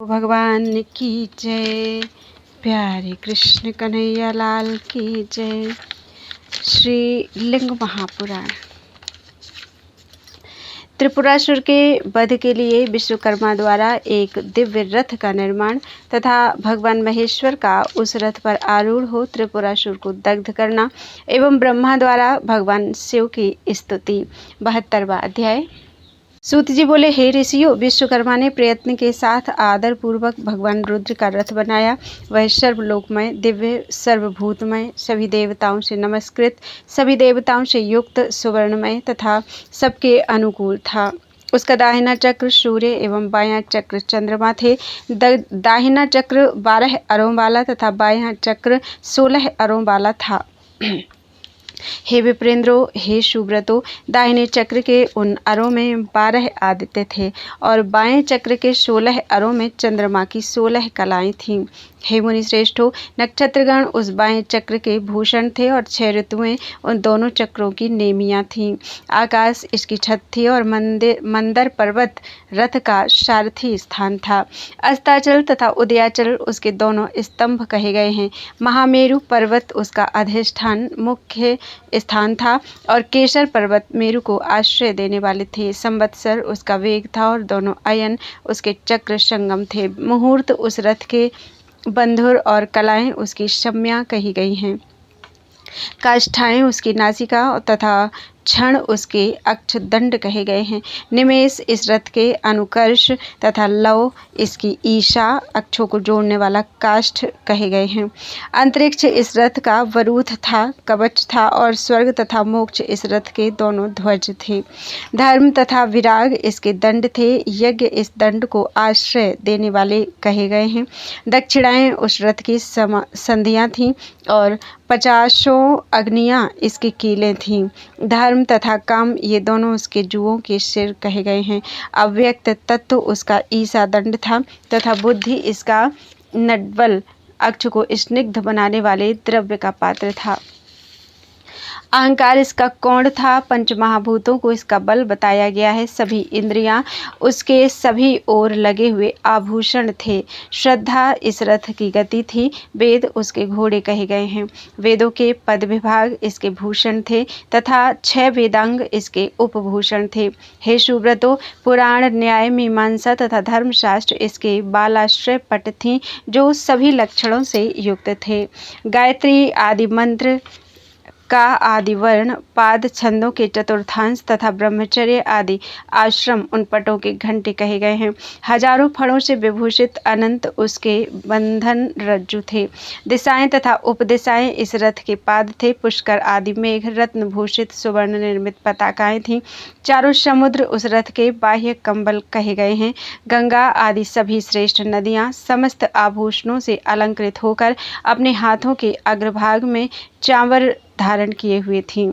भगवान की जय। प्यारे कृष्ण कन्हैया लाल की जय। श्री लिंग महापुराण। त्रिपुरासुर के वध के लिए विश्वकर्मा द्वारा एक दिव्य रथ का निर्माण तथा भगवान महेश्वर का उस रथ पर आरूढ़ हो त्रिपुरासुर को दग्ध करना एवं ब्रह्मा द्वारा भगवान शिव की स्तुति। 72वां अध्याय। सूत जी बोले, हे ऋषियों, विश्वकर्मा ने प्रयत्न के साथ आदर पूर्वक भगवान रुद्र का रथ बनाया। वह सर्वलोकमय, दिव्य, सर्वभूतमय, सभी देवताओं से नमस्कृत, सभी देवताओं से युक्त, सुवर्णमय तथा सबके अनुकूल था। उसका दाहिना चक्र सूर्य एवं बायां चक्र चंद्रमा थे। दाहिना चक्र 12 अरों वाला तथा बायां चक्र 16 अरों वाला था। हे विप्रेंद्रो, हे सुब्रतो, दाहिने चक्र के उन अरों में 12 आदित्य थे और बाएं चक्र के 16 अरों में चंद्रमा की 16 कलाएं थीं। हे मुनि श्रेष्ठो, नक्षत्रगण उस बाएं चक्र के भूषण थे और 6 ऋतुएं उन दोनों चक्रों की नेमियां थीं। आकाश इसकी छत थी और मंदर पर्वत रथ का सारथी स्थान था। अस्ताचल तथा उदयाचल उसके दोनों स्तंभ कहे गए हैं। महामेरु पर्वत उसका अधिष्ठान मुख्य स्थान था और केसर पर्वत मेरु को आश्रय देने वाले थे। संवत्सर उसका वेग था और दोनों अयन उसके चक्र संगम थे। मुहूर्त उस रथ के बंधुर और कलाएं उसकी शम्या कही गई हैं। काष्ठाएं उसकी नासिका तथा क्षण उसके अक्षदंड कहे गए हैं। निमेष इस रथ के अनुकर्ष तथा लव इसकी ईशा अक्षों को जोड़ने वाला काष्ठ कहे गए हैं। अंतरिक्ष इस रथ का वरूथ था, कवच था और स्वर्ग तथा मोक्ष इस रथ के दोनों ध्वज थे। धर्म तथा विराग इसके दंड थे। यज्ञ इस दंड को आश्रय देने वाले कहे गए हैं। दक्षिणाएं उस रथ की संधियां थीं और 50 अग्नियां इसकी कीलें थीं। धर्म तथा काम ये दोनों उसके जुओं के सिर कहे गए हैं। अव्यक्त तत्व उसका ईसा दंड था तथा बुद्धि इसका नड्वल, अक्ष को स्निग्ध बनाने वाले द्रव्य का पात्र था। अहंकार इसका कोण था। पंच महाभूतों को इसका बल बताया गया है। सभी इंद्रियां उसके सभी ओर लगे हुए आभूषण थे। श्रद्धा इस रथ की गति थी। वेद उसके घोड़े कहे गए हैं। वेदों के पद विभाग इसके भूषण थे तथा 6 वेदांग इसके उपभूषण थे। हे सुब्रतो, पुराण, न्याय, मीमांसा तथा धर्मशास्त्र इसके बालाश्रय पट थीं जो सभी लक्षणों से युक्त थे। गायत्री आदि मंत्र का आदि वर्ण, पाद छंदों के चतुर्थांश तथा ब्रह्मचर्य आदि आश्रम उन पटों के घंटे कहे गए हैं। हजारों फणों से विभूषित अनंत उसके बंधन रज्जु थे। दिशाएं तथा उपदिशाएं इस रथ के पाद थे। पुष्कर आदि मेघ रत्न भूषित सुवर्ण निर्मित पताकाएं थीं। चारों समुद्र उस रथ के बाह्य कंबल कहे गए हैं। गंगा आदि सभी श्रेष्ठ नदियां समस्त आभूषणों से अलंकृत होकर अपने हाथों के अग्रभाग में चांवर धारण किए हुए थीं।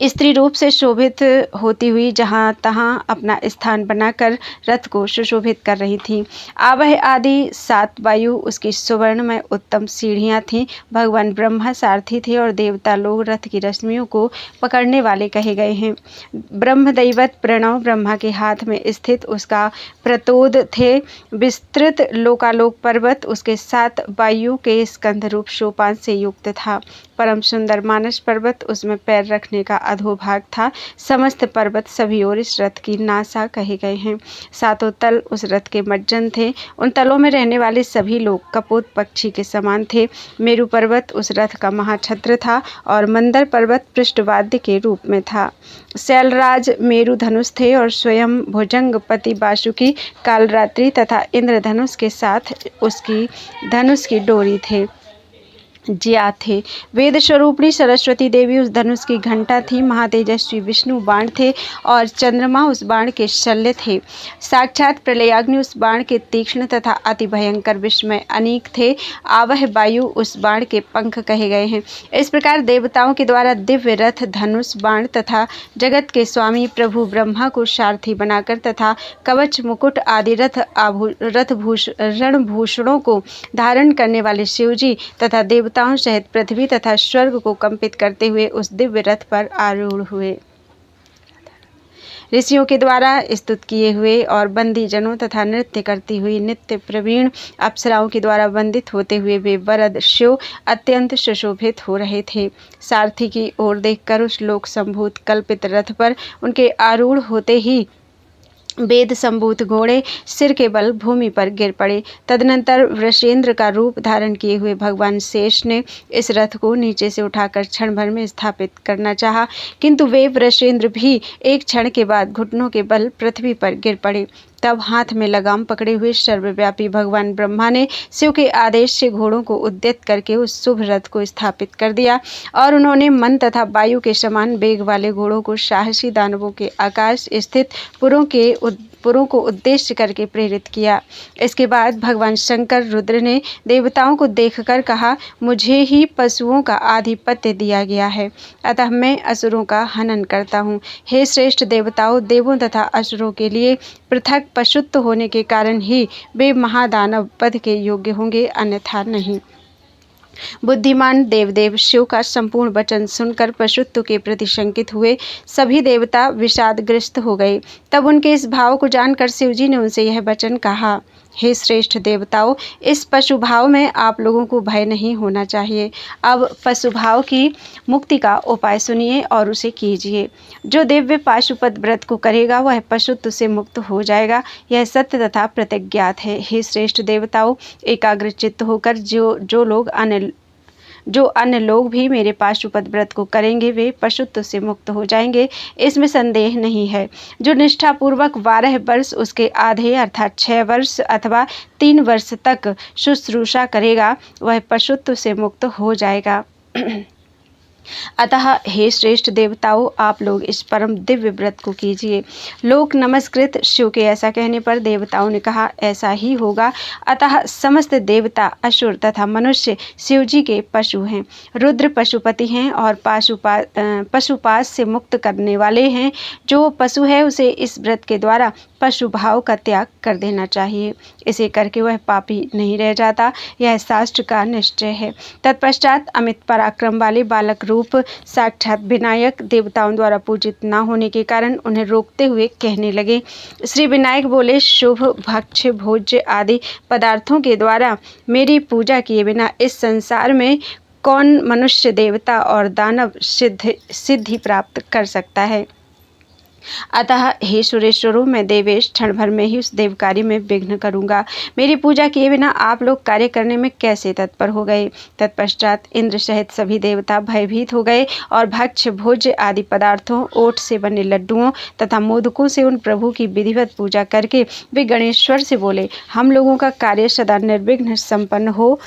स्त्री रूप से शोभित होती हुई जहाँ तहाँ अपना स्थान बनाकर रथ को सुशोभित कर रही थीं। आवह आदि 7 वायु उसकी सुवर्णमय उत्तम सीढ़ियाँ थीं। भगवान ब्रह्मा सारथी थे और देवता लोग रथ की रश्मियों को पकड़ने वाले कहे गए हैं। ब्रह्मदैवत प्रणव ब्रह्मा के हाथ में स्थित उसका प्रतोद थे। विस्तृत लोकालोक पर्वत उसके 7 वायु के स्कंध रूप सोपान से युक्त था। परम सुंदर मानस पर्वत उसमें पैर रखने का अधोभाग था। समस्त पर्वत सभी ओर इस रथ की नासा कहे गए हैं। 7 तल उस रथ के मज्जन थे। उन तलों में रहने वाले सभी लोग कपोत पक्षी के समान थे। मेरु पर्वत उस रथ का महाछत्र था और मंदर पर्वत पृष्ठवाद्य के रूप में था। शैलराज मेरु धनुष थे और स्वयं भुजंगपति वासुकी कालरात्रि तथा इंद्रधनुष के साथ उसकी धनुष की डोरी थे जिया थे। वेद स्वरूपिणी सरस्वती देवी उस धनुष की घंटा थी। महातेजस्वी विष्णु बाण थे और चंद्रमा उस बाण के शल्य थे। साक्षात प्रलयाग्नि उस बाण के तीक्ष्ण तथा अति भयंकर विस्मय अनेक थे। आवह वायु उस बाण के पंख कहे गए हैं। इस प्रकार देवताओं के द्वारा दिव्य रथ, धनुष, बाण तथा जगत के स्वामी प्रभु ब्रह्मा को सारथी बनाकर तथा कवच, मुकुट आदि रणभूषणों को धारण करने वाले शिवजी तथा देवताओं सहित पृथ्वी तथा स्वर्ग को कंपित करते हुए उस दिव्य रथ पर आरूढ़ हुए। ऋषियों के द्वारा स्तुत किए हुए और बंदी जनों तथा नृत्य करती हुई नित्य प्रवीण अप्सराओं के द्वारा वंदित होते हुए वे वरद शिव अत्यंत सुशोभित हो रहे थे। सारथी की ओर देखकर उस लोक संभूत कल्पित रथ पर उनके आरूढ़ होते ही वेद संभूत घोड़े सिर के बल भूमि पर गिर पड़े। तदनंतर वृषेंद्र का रूप धारण किए हुए भगवान शेष ने इस रथ को नीचे से उठाकर क्षण भर में स्थापित करना चाहा, किंतु वे वृषेंद्र भी एक क्षण के बाद घुटनों के बल पृथ्वी पर गिर पड़े। तब हाथ में लगाम पकड़े हुए सर्वव्यापी भगवान ब्रह्मा ने शिव के आदेश से घोड़ों को उद्यत करके उस शुभ रथ को स्थापित कर दिया और उन्होंने मन तथा वायु के समान वेग वाले घोड़ों को साहसी दानवों के आकाश स्थित पुरों को उद्देश्य करके प्रेरित किया। इसके बाद भगवान शंकर रुद्र ने देवताओं को देखकर कहा, मुझे ही पशुओं का आधिपत्य दिया गया है, अतः मैं असुरों का हनन करता हूँ। हे श्रेष्ठ देवताओं, देवों तथा असुरों के लिए पृथक पशुत्व होने के कारण ही वे महादानव पद के योग्य होंगे, अन्यथा नहीं। बुद्धिमान देवदेव शिव का संपूर्ण वचन सुनकर पशुत्व के प्रति शंकित हुए सभी देवता विषादग्रस्त हो गए। तब उनके इस भाव को जानकर शिवजी ने उनसे यह वचन कहा, हे श्रेष्ठ देवताओं, इस पशुभाव में आप लोगों को भय नहीं होना चाहिए। अब पशुभाव की मुक्ति का उपाय सुनिए और उसे कीजिए। जो दिव्य पाशुपत व्रत को करेगा वह पशुत्व से मुक्त हो जाएगा, यह सत्य तथा प्रतिज्ञात है। हे श्रेष्ठ देवताओं, एकाग्रचित्त होकर जो अन्य लोग भी मेरे पाशुपत व्रत को करेंगे वे पशुत्व से मुक्त हो जाएंगे, इसमें संदेह नहीं है। जो निष्ठापूर्वक 12 वर्ष उसके आधे अर्थात 6 वर्ष अथवा 3 वर्ष तक शुश्रूषा करेगा वह पशुत्व से मुक्त हो जाएगा। अतः हे श्रेष्ठ देवताओं, आप लोग इस परम दिव्य व्रत को कीजिए। लोक नमस्कृत शिव के ऐसा कहने पर देवताओं ने कहा, ऐसा ही होगा। अतः समस्त देवता, असुर तथा मनुष्य शिव जी के पशु हैं। रुद्र पशुपति हैं और पशुपास से मुक्त करने वाले हैं। जो पशु है उसे इस व्रत के द्वारा पशु भाव का त्याग कर देना चाहिए। इसे करके वह पापी नहीं रह जाता, यह शास्त्र का निश्चय है। तत्पश्चात अमित पराक्रम वाले बालक रूप साक्षात विनायक देवताओं द्वारा पूजित न होने के कारण उन्हें रोकते हुए कहने लगे। श्री विनायक बोले, शुभ भक्ष्य भोज्य आदि पदार्थों के द्वारा मेरी पूजा किए बिना इस संसार में कौन मनुष्य, देवता और दानव सिद्धि प्राप्त कर सकता है। अतः हे सुरेश्वरों, मैं देवेश क्षण भर में ही उस देव कार्य में विघ्न करूंगा। मेरी पूजा किए बिना आप लोग कार्य करने में कैसे तत्पर हो गए। तत्पश्चात इंद्र सहित सभी देवता भयभीत हो गए और भक्ष्य भोज्य आदि पदार्थों, ओट से बने लड्डुओं तथा मोदकों से उन प्रभु की विधिवत पूजा करके वे गणेश्वर से बोले, हम लोगों का कार्य सदा निर्विघ्न संपन्न हो।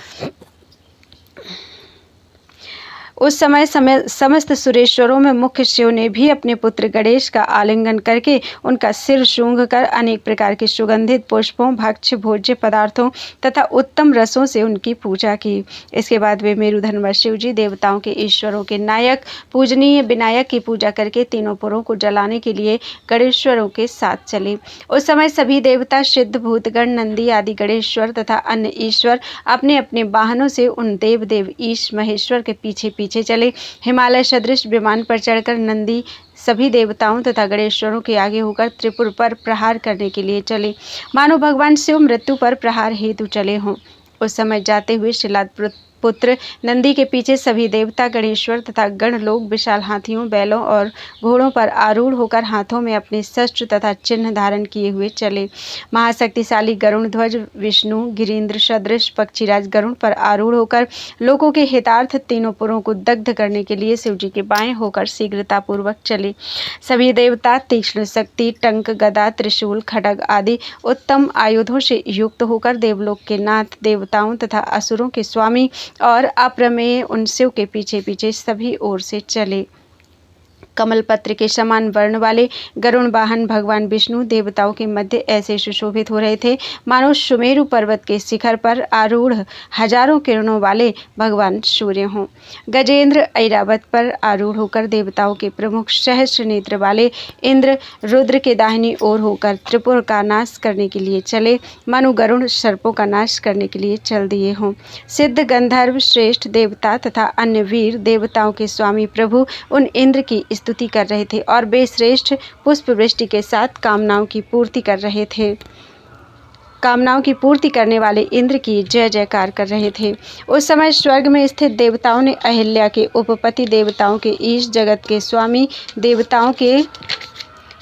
उस समय समस्त सुरेश्वरों में मुख्य शिव ने भी अपने पुत्र गणेश का आलिंगन करके उनका सिर सूंघ कर अनेक प्रकार के सुगंधित पुष्पों, भक्ष्य भोज्य पदार्थों तथा उत्तम रसों से उनकी पूजा की। इसके बाद वे मेरुधनवर शिव जी देवताओं के ईश्वरों के नायक पूजनीय विनायक की पूजा करके तीनों पुरों को जलाने के लिए गणेश्वरों के साथ चले। उस समय सभी देवता, सिद्ध, भूतगण, नंदी आदि गणेश्वर तथा अन्य ईश्वर अपने अपने वाहनों से उन देव ईश महेश्वर के पीछे चले। हिमालय सदृश विमान पर चढ़कर नंदी सभी देवताओं तथा गणेश्वरों के आगे होकर त्रिपुर पर प्रहार करने के लिए चले, मानो भगवान शिव मृत्यु पर प्रहार हेतु चले हों। उस समय जाते हुए शिलाद पुत्र नंदी के पीछे सभी देवता, गणेश्वर तथा गण लोग विशाल हाथियों, बैलों और घोड़ों पर आरूढ़ होकर हाथों में अपने शस्त्र तथा चिन्ह धारण किए हुए चले। महाशक्तिशाली गरुण ध्वज विष्णु गिरीन्द्र सदृश पक्षीराज गरुण पर आरूढ़ होकर लोगों के हितार्थ तीनों पुरों को दग्ध करने के लिए शिवजी के बाएं होकर शीघ्रतापूर्वक चले। सभी देवता तीक्ष्ण शक्ति, टंक, गदा, त्रिशूल, खड्ग आदि उत्तम आयुधों से युक्त होकर देवलोक के नाथ, देवताओं तथा असुरों के स्वामी और अप्रमेय उन शिव के पीछे पीछे सभी ओर से चले। कमल पत्र के समान वर्ण वाले गरुण वाहन भगवान विष्णु देवताओं के मध्य ऐसे सुशोभित हो रहे थे मानो सुमेरु पर्वत के शिखर पर आरूढ़ हजारों किरणों वाले भगवान सूर्य हों। गजेंद्र ऐरावत पर आरूढ़ होकर देवताओं के प्रमुख सहस्र नेत्र वाले इंद्र रुद्र के दाहिनी ओर होकर त्रिपुर का नाश करने के लिए चले, मानो गरुण सर्पों का नाश करने के लिए चल दिए हों। सिद्ध, गंधर्व, श्रेष्ठ देवता तथा अन्य वीर देवताओं के स्वामी प्रभु उन इंद्र की स्तुति कर रहे थे और बेश्रेष्ठ पुष्प वृष्टि के साथ कामनाओं की पूर्ति कर रहे थे। कामनाओं की पूर्ति करने वाले इंद्र की जय जयकार कर रहे थे। उस समय स्वर्ग में स्थित देवताओं ने अहिल्या के उपपति, देवताओं के ईश, जगत के स्वामी, देवताओं के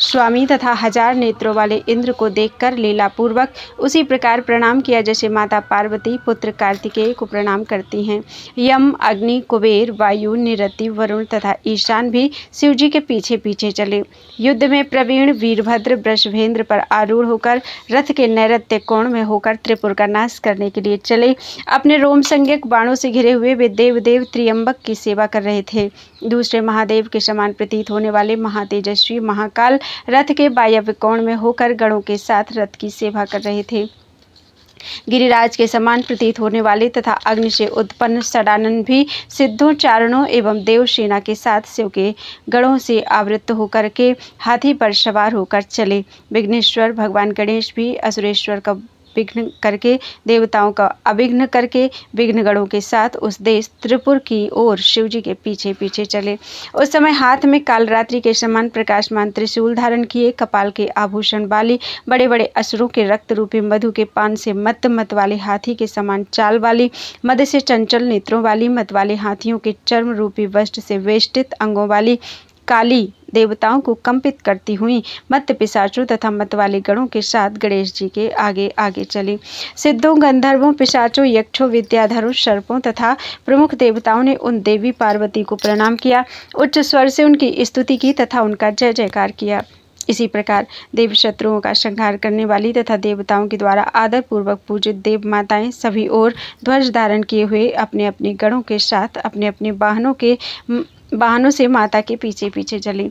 स्वामी तथा 1000 नेत्रों वाले इंद्र को देखकर लीलापूर्वक उसी प्रकार प्रणाम किया जैसे माता पार्वती पुत्र कार्तिकेय को प्रणाम करती हैं। यम, अग्नि, कुबेर, वायु, निरति, वरुण तथा ईशान भी शिव जी के पीछे पीछे चले। युद्ध में प्रवीण वीरभद्र वृषभेंद्र पर आरूढ़ होकर रथ के नैऋत्य कोण में होकर त्रिपुर का नाश करने के लिए चले। अपने रोमसंज्ञक बाणों से घिरे हुए वे देवदेव त्रियंबक की सेवा कर रहे थे। दूसरे महादेव के समान प्रतीत होने वाले महातेजस्वी महाकाल रथ के वायव्य कोण में होकर गणों के साथ रथ की सेवा कर रहे थे। गिरिराज के समान प्रतीत होने वाले तथा अग्नि से उत्पन्न षडानन भी सिद्धों, चारणों एवं देव सेना के साथ शिव के गणों से आवृत्त होकर के हाथी पर सवार होकर चले। विघ्नेश्वर भगवान गणेश भी असुरेश्वर का विघ्न करके, देवताओं का अविघ्न करके विघ्नगणों के साथ उस देश त्रिपुर की ओर शिवजी के पीछे पीछे चले। उस समय हाथ में कालरात्रि के समान प्रकाशमान त्रिशूल धारण किए, कपाल के आभूषण वाली, बड़े बड़े असुरों के रक्त रूपी मधु के पान से मत मत वाले, हाथी के समान चाल वाली, मद से चंचल नेत्रों वाली, मत वाले हाथियों के चर्म रूपी वस्त्र से वेष्टित अंगों वाली काली, देवताओं को कंपित करती हुई मत पिशाचों तथा मत वाले गणों के साथ गणेश जी के आगे आगे चली। सिद्धों, गंधर्वों, पिशाचों, यक्षों, विद्याधरों, सर्पों तथा प्रमुख देवताओं ने उन देवी पार्वती को प्रणाम किया, उच्च स्वर से उनकी स्तुति की तथा उनका जय जयकार किया। इसी प्रकार देव शत्रुओं का संहार करने वाली तथा देवताओं के द्वारा आदर पूर्वक पूजित देव माताएं सभी ओर ध्वज धारण किए हुए अपने अपने गणों के साथ अपने अपने वाहनों से माता के पीछे पीछे चली।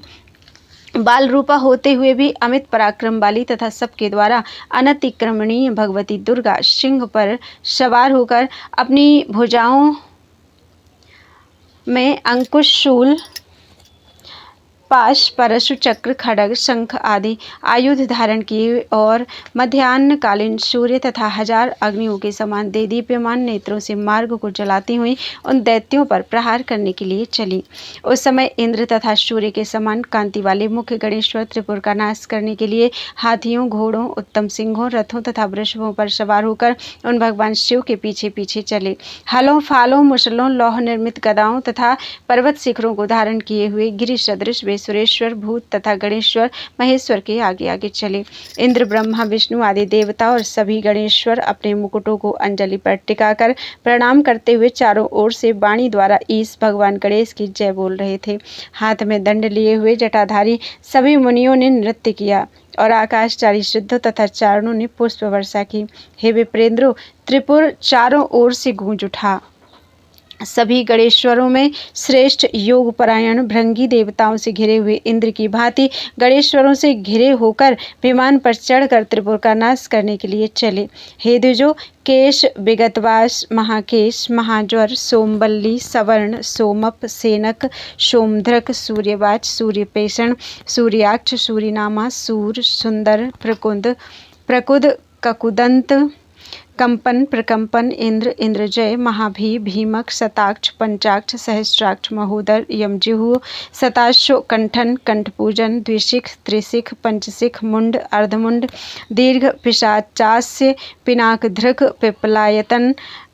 बाल रूपा होते हुए भी अमित पराक्रम वाली तथा सबके द्वारा अनतिक्रमणीय भगवती दुर्गा सिंह पर सवार होकर अपनी भुजाओं में अंकुश, शूल, पाश, परशु, चक्र, खड्ग, शंख आदि आयुध धारण किए और मध्याह्नकालीन सूर्य तथा 1000 अग्नियों के समान देदीप्यमान नेत्रों से मार्ग को जलाती हुई उन दैत्यों पर प्रहार करने के लिए चली। उस समय इंद्र तथा सूर्य के समान कांति वाले मुख्य गणेश्वर त्रिपुर का नाश करने के लिए हाथियों, घोड़ों, उत्तम सिंहों, रथों तथा वृषभों पर सवार होकर उन भगवान शिव के पीछे पीछे चले। हलों, फालों, मुसलों, लौह निर्मित गदाओं तथा पर्वत शिखरों को धारण किए हुए गिरि सदृश वे सुरेश्वर, भूत तथा गणेश्वर, महेश्वर के आगे आगे चले। इंद्र, ब्रह्मा, विष्णु आदि देवता और सभी गणेश्वर अपने मुकुटों को अंजलि पर टिकाकर प्रणाम करते हुए चारों ओर से वाणी द्वारा ईश भगवान गणेश की जय बोल रहे थे। हाथ में दंड लिए हुए जटाधारी सभी मुनियों ने नृत्य किया और आकाशचारी सिद्धों तथा चारणों ने पुष्प वर्षा की। हे विप्रेंद्रो, त्रिपुर चारों ओर से गूंज उठा। सभी गणेश्वरों में श्रेष्ठ योग परायण भृंगी देवताओं से घिरे हुए इंद्र की भांति गणेश्वरों से घिरे होकर विमान पर चढ़कर त्रिपुर का नाश करने के लिए चले। हे द्विजो, केश, विगतवास, महाकेश, महाज्वर, सोमबल्ली, सवर्ण, सोमप, सेनक, सोमध्रक, सूर्यवाच, सूर्यपेषण, सूर्याक्ष, सूर्यनामा, सूर, सुंदर, प्रकुद, ककुदंत, कंपन, प्रकंपन, इंद्र, इंद्रजय, महाभी, भीमक, शताक्ष, पंचाक्ष, सहस्त्राक्ष, महोदर, यमजिह्व, शताश्व, कंठन, कंठपूजन, द्विशिख, त्रिशिख, पंचशिख, मुंड, अर्धमुंड, दीर्घ, पिशाचास्य, पिनाकधृक, पिप्पलायतन,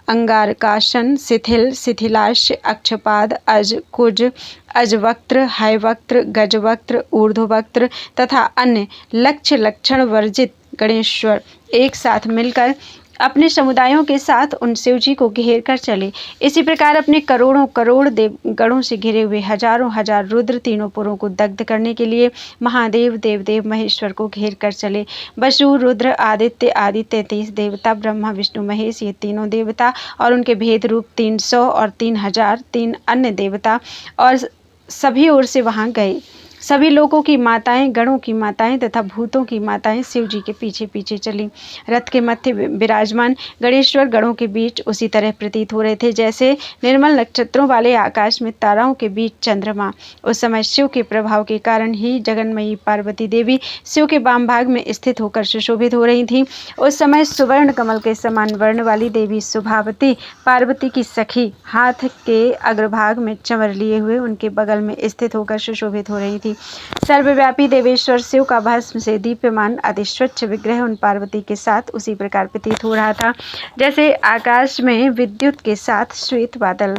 अंगारकाशन, शिथिल, शिथिलाश्य, अक्षपाद, अज, कुज, अजवक्त्र, हयवक्त्र, गजवक्त्र, ऊर्ध्ववक्त्र तथा अन्य लक्ष्य लक्षण वर्जित गणेश्वर एक साथ मिलकर अपने समुदायों के साथ उन शिवजी को घेर कर चले। इसी प्रकार अपने करोड़ों करोड़ देव गणों से घिरे हुए हजारों हजार रुद्र तीनों पुरों को दग्ध करने के लिए महादेव, देवदेव, महेश्वर को घेर कर चले। वसु, रुद्र, आदित्य आदि 33 देवता, ब्रह्मा, विष्णु, महेश ये तीनों देवता और उनके भेद रूप 300 और 3000 तीन अन्य देवता और सभी ओर से वहां गए। सभी लोगों की माताएं, गणों की माताएं तथा भूतों की माताएं शिव जी के पीछे पीछे चली। रथ के मध्य विराजमान गणेश्वर गणों के बीच उसी तरह प्रतीत हो रहे थे जैसे निर्मल नक्षत्रों वाले आकाश में ताराओं के बीच चंद्रमा। उस समय शिव के प्रभाव के कारण ही जगन्मयी पार्वती देवी शिव के वाम भाग में स्थित होकर सुशोभित हो रही थी। उस समय सुवर्ण कमल के समान वर्ण वाली देवी शुभावती पार्वती की सखी हाथ के अग्रभाग में चंवर लिए हुए उनके बगल में स्थित होकर सुशोभित हो रही थी। सर्वव्यापी देवेश्वर शिव का भस्म से दीप्यमान अति स्वच्छ विग्रह उन पार्वती के साथ उसी प्रकार प्रतीत हो रहा था जैसे आकाश में विद्युत के साथ श्वेत बादल।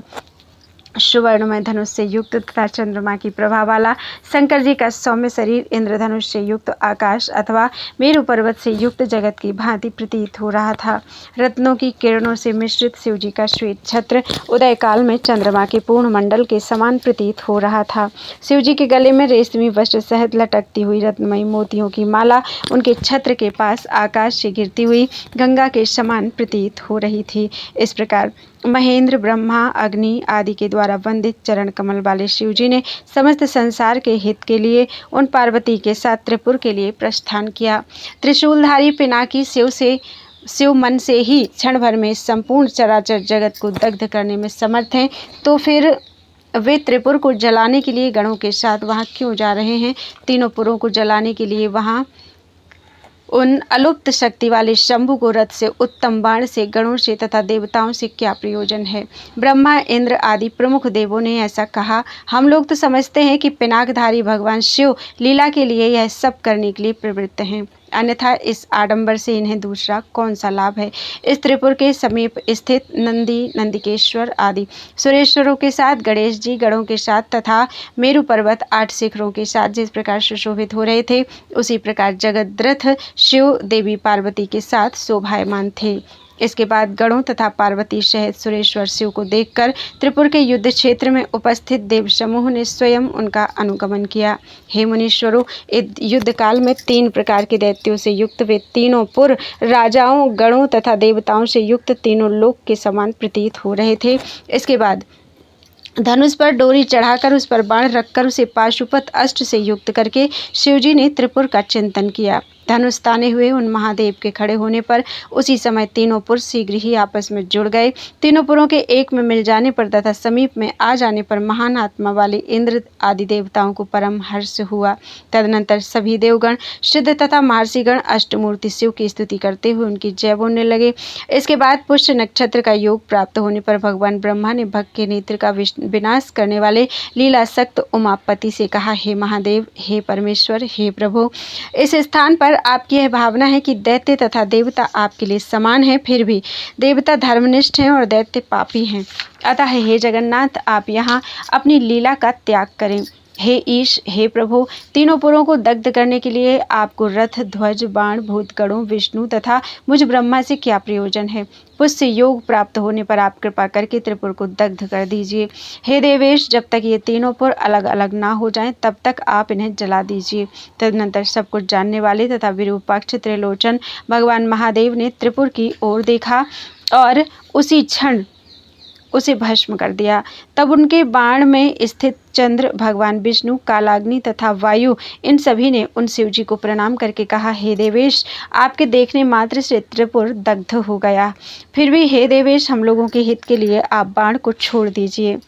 सुवर्णमय धनुष से युक्त तथा चंद्रमा की प्रभा वाला शंकर जी का सौम्य शरीर इंद्रधनुष से युक्त आकाश अथवा मेरु पर्वत से युक्त जगत की भांति प्रतीत हो रहा था। रत्नों की किरणों से मिश्रित शिव जी का श्वेत छत्र उदय काल में चंद्रमा के पूर्ण मंडल के समान प्रतीत हो रहा था। शिव जी के गले में रेशमी वस्त्र सहित लटकती हुई रत्नमयी मोतियों की माला उनके छत्र के पास आकाश से गिरती हुई गंगा के समान प्रतीत हो रही थी। इस प्रकार महेंद्र, ब्रह्मा, अग्नि आदि के द्वारा वंदित चरण कमल वाले शिव जी ने समस्त संसार के हित के लिए उन पार्वती के साथ त्रिपुर के लिए प्रस्थान किया। त्रिशूलधारी पिनाकी शिव मन से ही क्षण भर में संपूर्ण चराचर जगत को दग्ध करने में समर्थ हैं, तो फिर वे त्रिपुर को जलाने के लिए गणों के साथ वहां क्यों जा रहे हैं? तीनों पुरों को जलाने के लिए वहां उन अलुप्त शक्ति वाले शंभु को रथ से, उत्तम बाण से, गणों से तथा देवताओं से क्या प्रयोजन है? ब्रह्मा, इंद्र आदि प्रमुख देवों ने ऐसा कहा। हम लोग तो समझते हैं कि पिनाकधारी भगवान शिव लीला के लिए यह सब करने के लिए प्रवृत्त हैं, अन्यथा इस आडंबर से इन्हें दूसरा कौन सा लाभ है? इस त्रिपुर के समीप स्थित नंदी, नंदिकेश्वर आदि सुरेश्वरों के साथ गणेश जी गणों के साथ तथा मेरु पर्वत 8 शिखरों के साथ जिस प्रकार सुशोभित हो रहे थे, उसी प्रकार जगद्रथ शिव देवी पार्वती के साथ शोभायमान थे। इसके बाद गणों तथा पार्वती सहित सुरेश्वर शिव को देखकर त्रिपुर के युद्ध क्षेत्र में उपस्थित देव समूह ने स्वयं उनका अनुगमन किया। हे मुनीश्वरों, युद्ध काल में 3 प्रकार के दैत्यों से युक्त वे तीनों पुर राजाओं, गणों तथा देवताओं से युक्त तीनों लोक के समान प्रतीत हो रहे थे। इसके बाद धनुष पर डोरी चढ़ाकर उस पर बाण रखकर उसे पाशुपत अष्ट से युक्त करके शिवजी ने त्रिपुर का चिंतन किया। धनुष ताने हुए उन महादेव के खड़े होने पर उसी समय तीनों पुर शीघ्र ही आपस में जुड़ गए। तीनों पुरों के एक में मिल जाने पर तथा समीप में आ जाने पर महान आत्मा वाले इंद्र आदि देवताओं को परम हर्ष हुआ। तदनंतर सभी देवगण, सिद्ध तथा महर्षिगण अष्टमूर्ति शिव की स्तुति करते हुए उनकी जय बोलने लगे। इसके बाद पुष्य नक्षत्र का योग प्राप्त होने पर भगवान ब्रह्मा ने भक्त के नेत्र का विनाश करने वाले लीलासक्त उमापति से कहा, हे महादेव, हे परमेश्वर, हे प्रभु, इस स्थान पर आपकी यह भावना है कि दैत्य तथा देवता आपके लिए समान हैं, फिर भी देवता धर्मनिष्ठ हैं और दैत्य पापी हैं। अतः हे जगन्नाथ, आप यहाँ अपनी लीला का त्याग करें। हे ईश, हे प्रभु, तीनों पुरों को दग्ध करने के लिए आपको रथ, ध्वज, बाण, भूतगणों, विष्णु तथा मुझ ब्रह्मा से क्या प्रयोजन है? पुष्य योग प्राप्त होने पर आप कृपा करके त्रिपुर को दग्ध कर दीजिए। हे देवेश, जब तक ये तीनों पुर अलग अलग ना हो जाएं, तब तक आप इन्हें जला दीजिए। तदनंतर सब कुछ जानने वाले तथा विरूपाक्ष त्रिलोचन भगवान महादेव ने त्रिपुर की ओर देखा और उसी क्षण उसे भस्म कर दिया। तब उनके बाण में स्थित चंद्र, भगवान विष्णु, कालाग्नि तथा वायु, इन सभी ने उन शिवजी को प्रणाम करके कहा, हे देवेश, आपके देखने मात्र से त्रिपुर दग्ध हो गया। फिर भी हे देवेश, हम लोगों के हित के लिए आप बाण को छोड़ दीजिए।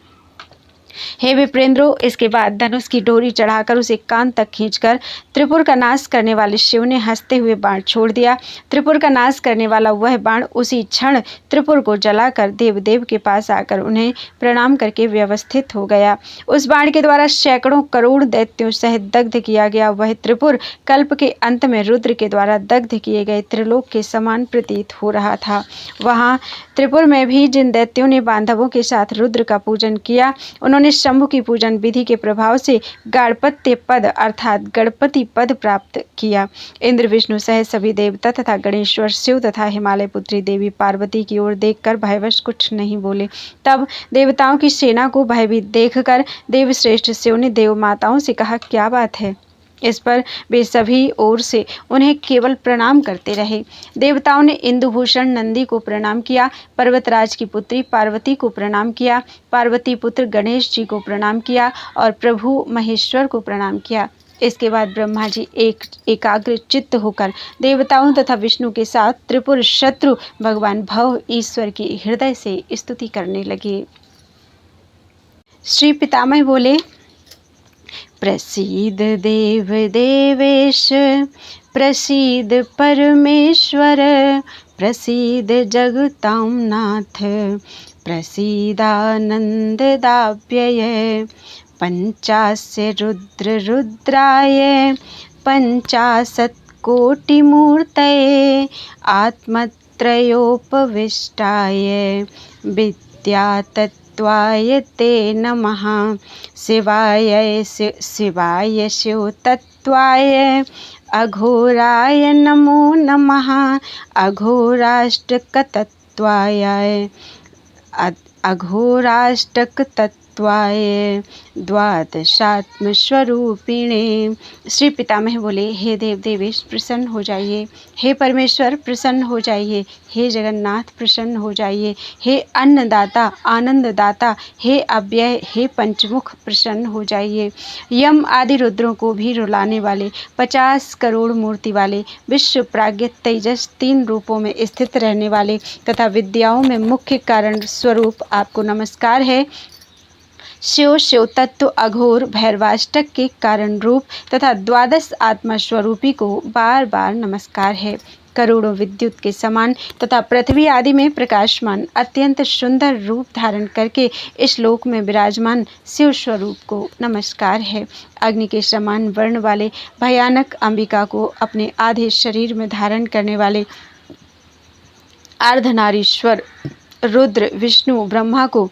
हे विप्रेंद्रो, इसके बाद धनुष की डोरी चढ़ाकर उसे कान तक खींचकर त्रिपुर का नाश करने वाले शिव ने हंसते हुए बाण छोड़ दिया। त्रिपुर का नाश करने वाला वह बाण उसी क्षण त्रिपुर को जलाकर देवदेव के पास आकर उन्हें प्रणाम करके व्यवस्थित हो गया। उस बाण के द्वारा सैकड़ों करोड़ दैत्यों सहित दग्ध किया गया वह त्रिपुर कल्प के अंत में रुद्र के द्वारा दग्ध किए गए त्रिलोक के समान प्रतीत हो रहा था। वहाँ त्रिपुर में भी जिन दैत्यों ने बांधवों के साथ रुद्र का पूजन किया, उन्होंने शंभु की पूजन विधि के प्रभाव से गाणपत्य पद अर्थात गणपति पद प्राप्त किया। इंद्र, विष्णु सहित सभी देवता तथा गणेश्वर शिव तथा हिमालय पुत्री देवी पार्वती की ओर देखकर भयवश कुछ नहीं बोले। तब देवताओं की सेना को भयभीत देखकर देवश्रेष्ठ शिव ने देव माताओं से कहा, क्या बात है? इस पर वे सभी ओर से उन्हें केवल प्रणाम करते रहे। देवताओं ने इंदुभूषण नंदी को प्रणाम किया, पर्वतराज की पुत्री पार्वती को प्रणाम किया, पार्वती पुत्र गणेश जी को प्रणाम किया और प्रभु महेश्वर को प्रणाम किया। इसके बाद ब्रह्मा जी एकाग्र चित्त होकर देवताओं तथा विष्णु के साथ त्रिपुर शत्रु भगवान भव ईश्वर की हृदय से स्तुति करने लगे। श्री पितामह बोले, प्रसीद देव देवेश, प्रसीद परमेश्वर, प्रसीद जगतां नाथ, प्रसीदानन्ददाव्यय, पंचास्य रुद्र रुद्राय, पंचाशत्कोटिमूर्तये, आत्मत्रयोपविष्टाय, विद्यातत्त्वाय ते नमः। शिवाय शिवतत्त्वाय, अघोराय नमो नमः। अघोराष्टकतत्त्वाय, अघोराष्टकतत्त्वाय, द्वादशात्मस्वरूपिणे। श्री पितामह बोले, हे देव देवेश प्रसन्न हो जाइए, हे परमेश्वर प्रसन्न हो जाइए, हे जगन्नाथ प्रसन्न हो जाइए, हे अन्नदाता आनंददाता, हे अव्यय, हे पंचमुख प्रसन्न हो जाइए। यम आदि रुद्रों को भी रुलाने वाले 50 करोड़ मूर्ति वाले, विश्व प्राज्ञ तेजस 3 रूपों में स्थित रहने वाले तथा विद्याओं में मुख्य कारण स्वरूप आपको नमस्कार है। शिव तत्व अघोर भैरवाष्टक के कारण रूप तथा 12 आत्मा स्वरूपी को बार बार नमस्कार है। करोड़ों विद्युत के समान तथा पृथ्वी आदि में प्रकाशमान अत्यंत सुंदर रूप धारण करके इस लोक में विराजमान शिव स्वरूप को नमस्कार है। अग्नि के समान वर्ण वाले भयानक अंबिका को अपने आधे शरीर में धारण करने वाले अर्धनारीश्वर रुद्र विष्णु ब्रह्मा को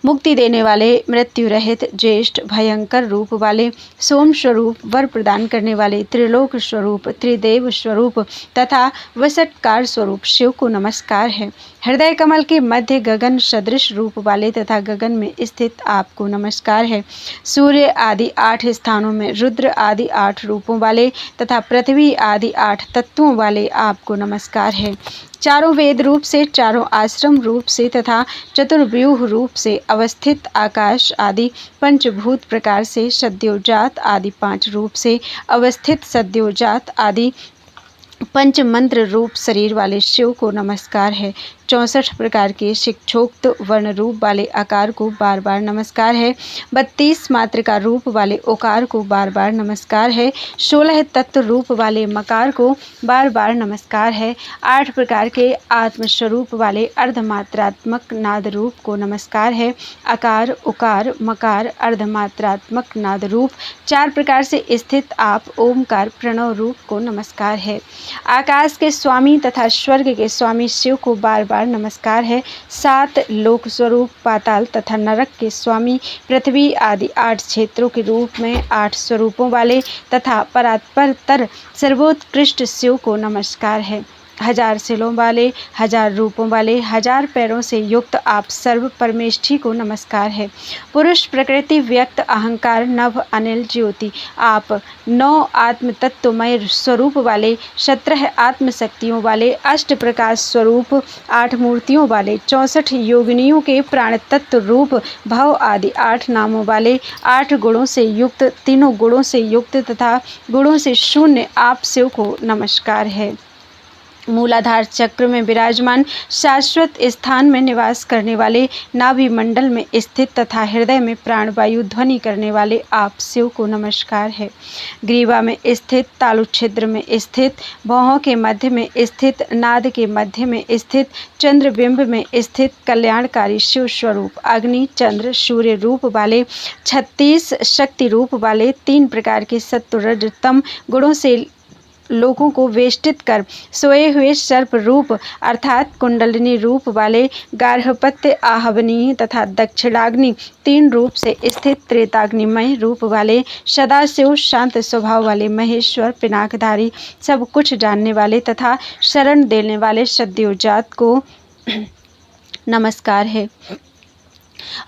मुक्ति देने वाले मृत्यु रहित ज्येष्ठ भयंकर रूप वाले सोम स्वरूप वर प्रदान करने वाले त्रिलोक स्वरूप त्रिदेव स्वरूप तथा वसटकार स्वरूप शिव को नमस्कार है। हृदय कमल के मध्य गगन सदृश रूप वाले तथा गगन में स्थित आपको नमस्कार है। सूर्य आदि 8 स्थानों में रुद्र आदि 8 रूपों वाले तथा पृथ्वी आदि 8 तत्वों वाले आपको नमस्कार है। चारों वेद रूप से, चारों आश्रम रूप से तथा चतुर्व्यूह रूप से अवस्थित आकाश आदि पंचभूत प्रकार से, सद्योजात आदि 5 रूप से अवस्थित सद्योजात आदि पंच मंत्र रूप शरीर वाले शिव को नमस्कार है। 64 प्रकार के शिक्षोक्त वर्ण रूप वाले आकार को बार बार नमस्कार है। 32 मात्रिका रूप वाले ओकार को बार बार नमस्कार है। 16 तत्व रूप वाले मकार को बार बार नमस्कार है। 8 प्रकार के आत्मस्वरूप वाले अर्धमात्रात्मक नाद रूप को नमस्कार है। आकार उकार मकार अर्धमात्रात्मक नाद रूप 4 प्रकार से स्थित आप ओमकार प्रणव रूप को नमस्कार है। आकाश के स्वामी तथा स्वर्ग के स्वामी शिव को बार बार नमस्कार है। 7 लोक स्वरूप पाताल तथा नरक के स्वामी पृथ्वी आदि 8 क्षेत्रों के रूप में 8 स्वरूपों वाले तथा परात्पर सर्वोत्कृष्ट शिव को नमस्कार है। 1000 सिलों वाले 1000 रूपों वाले 1000 पैरों से युक्त आप सर्व परमेष्ठी को नमस्कार है। पुरुष प्रकृति व्यक्त अहंकार नभ अनिल ज्योति आप 9 आत्म तत्वमय स्वरूप वाले 17 आत्मशक्तियों वाले 8 प्रकाश स्वरूप 8 मूर्तियों वाले 64 योगिनियों के प्राण तत्व रूप भव आदि 8 नामों वाले 8 गुणों से युक्त तीनों गुणों से युक्त तथा गुणों से शून्य आप शिव को नमस्कार है। मूलाधार चक्र में विराजमान शाश्वत स्थान में निवास करने वाले नाभि मंडल में स्थित तथा हृदय में प्राणवायु ध्वनि करने वाले आप शिव को नमस्कार है। ग्रीवा में स्थित तालु छिद्र में स्थित भौहों के मध्य में स्थित नाद के मध्य में स्थित चंद्रबिंब में स्थित कल्याणकारी शिव स्वरूप अग्नि चंद्र सूर्य रूप वाले 36 शक्ति रूप वाले 3 प्रकार के सत्व रज तम गुणों से लोगों को वेष्टित कर सोए हुए सर्प रूप अर्थात कुंडलिनी रूप वाले गार्हपत्य आहवनीय तथा दक्षिणाग्नि 3 रूप से स्थित त्रेताग्निमय रूप वाले सदाशिव शांत स्वभाव वाले महेश्वर पिनाकधारी सब कुछ जानने वाले तथा शरण देने वाले सद्योजात को नमस्कार है।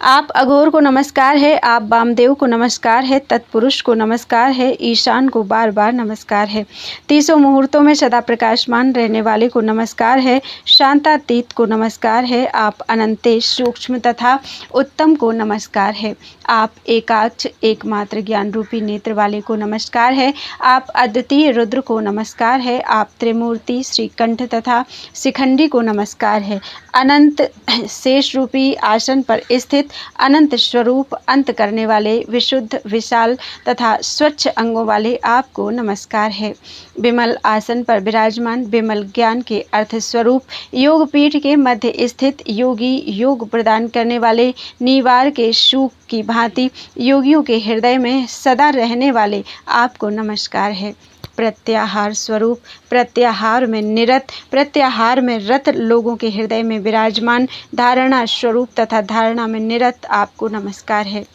आप अघोर को नमस्कार है, आप वामदेव को नमस्कार है, तत्पुरुष को नमस्कार है, ईशान को बार बार नमस्कार है, तीसों मुहूर्तों में सदा प्रकाशमान रहने वाले को नमस्कार है, शांतातीत को नमस्कार है, आप अनंतेश सूक्ष्म तथा उत्तम को नमस्कार है, आप एकाक्ष एकमात्र ज्ञान रूपी नेत्र वाले को नमस्कार है, आप अद्वितीय रुद्र को नमस्कार है, आप त्रिमूर्ति श्रीकंठ तथा शिखंडी को नमस्कार है, अनंत शेष रूपी आसन पर स्थित अनंत स्वरूप अंत करने वाले विशुद्ध विशाल तथा स्वच्छ अंगों वाले आपको नमस्कार है। विमल आसन पर विराजमान विमल ज्ञान के अर्थ स्वरूप योग पीठ के मध्य स्थित योगी योग प्रदान करने वाले नीवार के सूख की भांति योगियों के हृदय में सदा रहने वाले आपको नमस्कार है। प्रत्याहार स्वरूप प्रत्याहार में निरत प्रत्याहार में रत लोगों के हृदय में विराजमान धारणा स्वरूप तथा धारणा में निरत आपको नमस्कार है।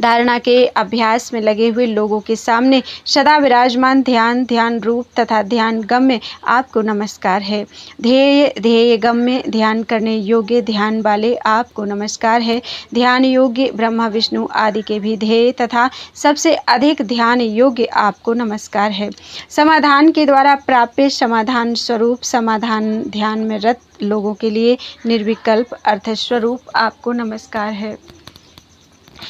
धारणा के अभ्यास में लगे हुए लोगों के सामने सदा विराजमान ध्यान रूप तथा ध्यान गम्य आपको नमस्कार है। ध्येय गम्य ध्यान करने योग्य ध्यान वाले आपको नमस्कार है। ध्यान योग्य ब्रह्मा विष्णु आदि के भी ध्येय तथा सबसे अधिक ध्यान योग्य आपको नमस्कार है। समाधान के द्वारा प्राप्य समाधान स्वरूप समाधान ध्यान में रत लोगों के लिए निर्विकल्प अर्थ स्वरूप आपको नमस्कार है।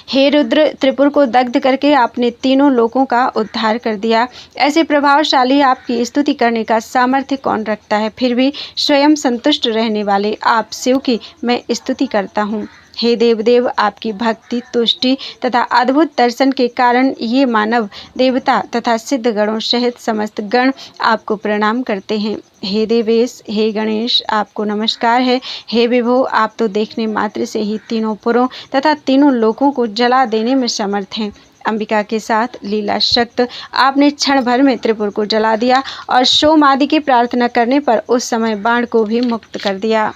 हे रुद्र, त्रिपुर को दग्ध करके आपने तीनों लोकों का उद्धार कर दिया। ऐसे प्रभावशाली आपकी स्तुति करने का सामर्थ्य कौन रखता है। फिर भी स्वयं संतुष्ट रहने वाले आप शिव की मैं स्तुति करता हूँ। हे देवदेव, आपकी भक्ति तुष्टि तथा अद्भुत दर्शन के कारण ये मानव देवता तथा सिद्ध गणों सहित समस्त गण आपको प्रणाम करते हैं। हे देवेश, हे गणेश, आपको नमस्कार है। हे विभो, आप तो देखने मात्र से ही तीनों पुरों तथा तीनों लोकों को जला देने में समर्थ हैं। अंबिका के साथ लीला शक्त आपने क्षण भर में त्रिपुर को जला दिया और सोम आदि की प्रार्थना करने पर उस समय बाण को भी मुक्त कर दिया।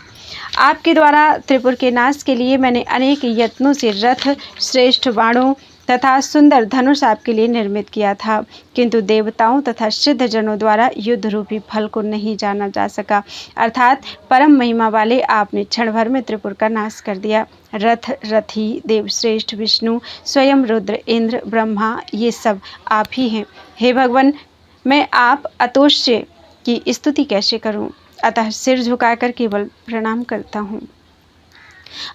आपके द्वारा त्रिपुर के नाश के लिए मैंने अनेक यत्नों से रथ श्रेष्ठ बाणों तथा सुंदर धनुष आपके लिए निर्मित किया था, किंतु देवताओं तथा सिद्ध जनों द्वारा युद्ध रूपी फल को नहीं जाना जा सका। अर्थात परम महिमा वाले आपने क्षण भर में त्रिपुर का नाश कर दिया। रथ रथी देवश्रेष्ठ विष्णु स्वयं रुद्र इंद्र ब्रह्मा ये सब आप ही हैं। हे भगवान, मैं आप अतोष्य की स्तुति कैसे करूं, अतः सिर झुकाकर केवल प्रणाम करता हूँ।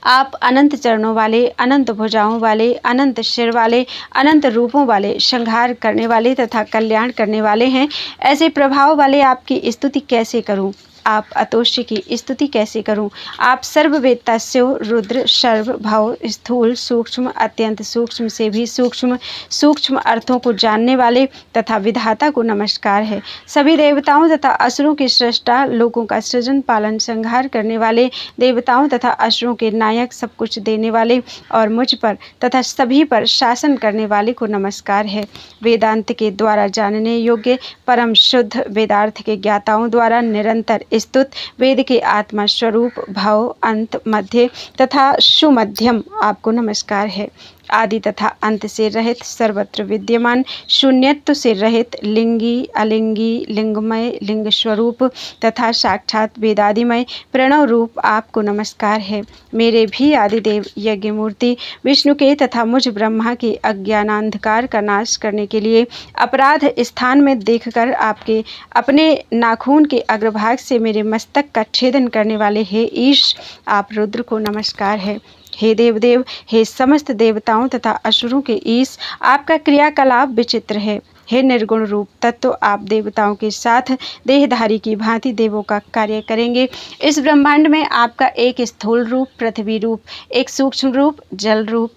आप अनंत चरणों वाले, अनंत भुजाओं वाले, अनंत सिर वाले, अनंत रूपों वाले, संहार करने वाले तथा कल्याण करने वाले हैं। ऐसे प्रभाव वाले आपकी स्तुति कैसे करूं, आप अतोष्य की स्तुति कैसे करूं। आप सर्ववेत्ता शिव रुद्र सर्व भाव स्थूल सूक्ष्म अत्यंत सूक्ष्म से भी सूक्ष्म सूक्ष्म अर्थों को जानने वाले तथा विधाता को नमस्कार है। सभी देवताओं तथा असुरों के सृष्टा, लोगों का सृजन पालन संहार करने वाले, देवताओं तथा असुरों के नायक, सब कुछ देने वाले और मुझ पर तथा सभी पर शासन करने वाले को नमस्कार है। वेदांत के द्वारा जानने योग्य परम शुद्ध वेदार्थ के ज्ञाताओं द्वारा निरंतर स्तुत वेद के आत्मा स्वरूप भाव अंत मध्य तथा सुमध्यम आपको नमस्कार है। आदि तथा अंत से रहित सर्वत्र विद्यमान शून्यत्व से रहित लिंगी अलिंगी लिंगमय लिंग स्वरूप तथा साक्षात वेदादिमय प्रणव रूप आपको नमस्कार है। मेरे भी आदिदेव यज्ञ मूर्ति विष्णु के तथा मुझ ब्रह्मा के अज्ञानांधकार का नाश करने के लिए अपराध स्थान में देखकर आपके अपने नाखून के अग्रभाग से मेरे मस्तक का छेदन करने वाले हे ईश, आप रुद्र को नमस्कार है। हे देवदेव, हे समस्त देवताओं तथा असुरों के ईश, आपका क्रियाकलाप विचित्र है। हे निर्गुण रूप तत्व, आप देवताओं के साथ देहधारी की भांति देवों का कार्य करेंगे। इस ब्रह्मांड में आपका एक स्थूल रूप पृथ्वी रूप, एक सूक्ष्म रूप जल रूप,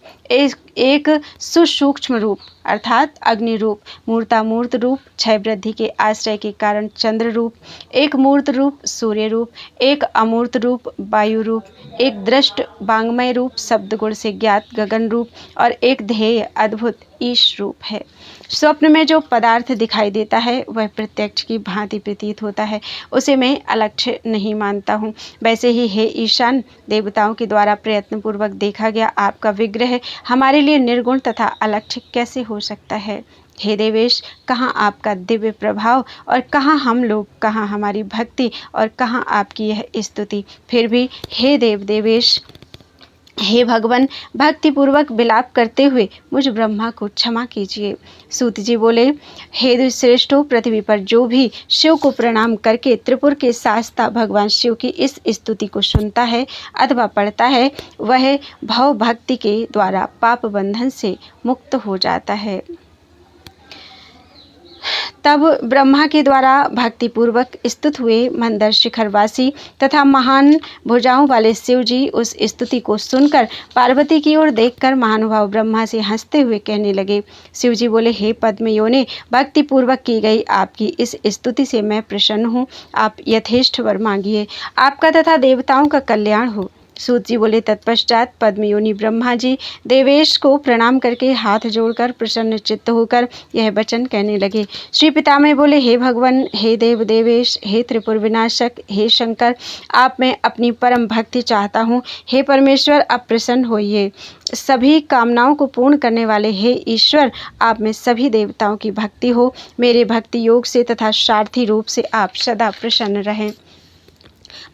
एक सुसूक्ष्म रूप अर्थात अग्नि रूप, मूर्तामूर्त रूप क्षय वृद्धि के आश्रय के कारण चंद्र रूप, एक मूर्त रूप सूर्य रूप, एक अमूर्त रूप वायु रूप, एक दृष्ट वांग्मय रूप शब्द गुण से ज्ञात गगन रूप और एक ध्येय अद्भुत ईश रूप है। स्वप्न में जो पदार्थ दिखाई देता है वह प्रत्यक्ष की भांति प्रतीत होता है, उसे मैं अलक्ष्य नहीं मानता हूँ। वैसे ही हे ईशान, देवताओं के द्वारा प्रयत्नपूर्वक देखा गया आपका विग्रह हमारे लिए निर्गुण तथा अलक्ष्य कैसे हो सकता है। हे देवेश, कहाँ आपका दिव्य प्रभाव और कहाँ हम लोग, कहाँ हमारी भक्ति और कहाँ आपकी यह स्तुति। फिर भी हे देवेश, हे भगवान, भक्तिपूर्वक विलाप करते हुए मुझ ब्रह्मा को क्षमा कीजिए। सूत जी बोले, हे दुष्श्रेष्ठो, पृथ्वी पर जो भी शिव को प्रणाम करके त्रिपुर के शास्ता भगवान शिव की इस स्तुति को सुनता है अथवा पढ़ता है, वह भव भक्ति के द्वारा पाप बंधन से मुक्त हो जाता है। तब ब्रह्मा के द्वारा भक्तिपूर्वक स्तुत हुए मंदर शिखरवासी तथा महान भुजाओं वाले शिव जी उस स्तुति को सुनकर पार्वती की ओर देखकर महानुभाव ब्रह्मा से हंसते हुए कहने लगे। शिव जी बोले, हे पद्मयोने, भक्तिपूर्वक की गई आपकी इस स्तुति से मैं प्रसन्न हूँ। आप यथेष्ट वर मांगिए, आपका तथा देवताओं का कल्याण हो। सूत जी बोले, तत्पश्चात पद्मयोनि ब्रह्मा जी देवेश को प्रणाम करके हाथ जोड़कर प्रसन्न चित्त होकर यह वचन कहने लगे। श्री पितामह बोले, हे भगवान, हे देव देवेश, हे त्रिपुर विनाशक, हे शंकर, आप में अपनी परम भक्ति चाहता हूँ। हे परमेश्वर, आप प्रसन्न होइए। सभी कामनाओं को पूर्ण करने वाले हे ईश्वर, आप में सभी देवताओं की भक्ति हो। मेरे भक्ति योग से तथा सारथी रूप से आप सदा प्रसन्न रहें।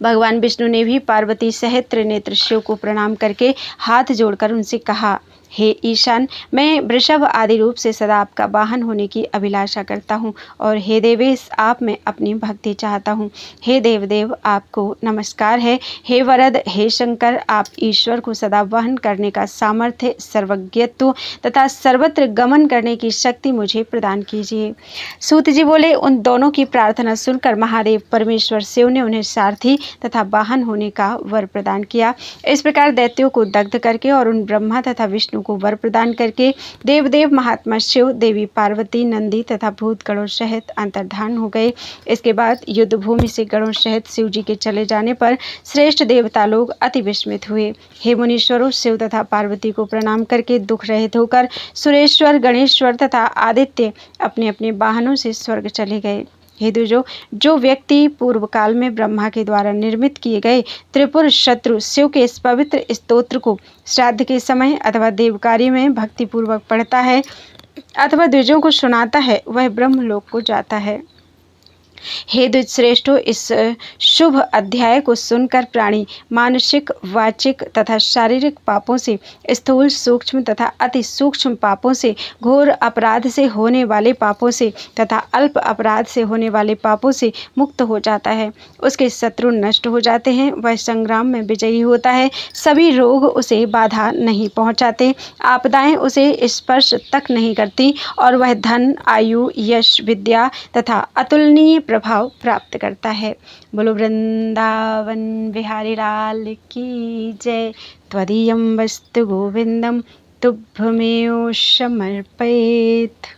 भगवान विष्णु ने भी पार्वती सहित त्रिनेत्र शिव को प्रणाम करके हाथ जोड़कर उनसे कहा, हे ईशान, मैं वृषभ आदि रूप से सदा आपका वाहन होने की अभिलाषा करता हूँ और हे देवेश, आप में अपनी भक्ति चाहता हूँ। हे देवदेव, आपको नमस्कार है। हे वरद, हे शंकर, आप ईश्वर को सदा वहन करने का सामर्थ्य, सर्वज्ञत्व तथा सर्वत्र गमन करने की शक्ति मुझे प्रदान कीजिए। सूत जी बोले, उन दोनों की प्रार्थना सुनकर महादेव परमेश्वर शिव ने उन्हें सारथी तथा वाहन होने का वर प्रदान किया। इस प्रकार दैत्यों को दग्ध करके और उन ब्रह्मा तथा विष्णु को वर प्रदान करके देवदेव महात्मा शिव, देवी पार्वती, नंदी तथा भूत गणों सहित अंतर्धान हो गए। इसके बाद युद्ध भूमि से गणों सहित शिव जी के चले जाने पर श्रेष्ठ देवता लोग अति विस्मित हुए। हे मुनीश्वरों, शिव तथा पार्वती को प्रणाम करके दुख रहित होकर सुरेश्वर, गणेश्वर तथा आदित्य अपने अपने वाहनों से स्वर्ग चले गए। हे द्विजों, जो व्यक्ति पूर्व काल में ब्रह्मा के द्वारा निर्मित किए गए त्रिपुर शत्रु शिव के इस पवित्र स्तोत्र को श्राद्ध के समय अथवा देवकार्य में भक्तिपूर्वक पढ़ता है अथवा द्विजों को सुनाता है, वह ब्रह्मलोक को जाता है। हे द्विजश्रेष्ठों, इस शुभ अध्याय को सुनकर प्राणी मानसिक, वाचिक तथा शारीरिक पापों से, स्थूल, सूक्ष्म तथा अति सूक्ष्म पापों से, घोर अपराध से होने वाले पापों से तथा अल्प अपराध से होने वाले पापों से मुक्त हो जाता है। उसके शत्रु नष्ट हो जाते हैं, वह संग्राम में विजयी होता है, सभी रोग उसे बाधा नहीं पहुंचाते, आपदाएं उसे स्पर्श तक नहीं करती और वह धन, आयु, यश, विद्या तथा अतुलनीय प्रभाव प्राप्त करता है। बोलो वृंदावन बिहारी लाल की जय। त्वदीयं वस्तु गोविंदम तुभ्यमेव समर्पयेत्।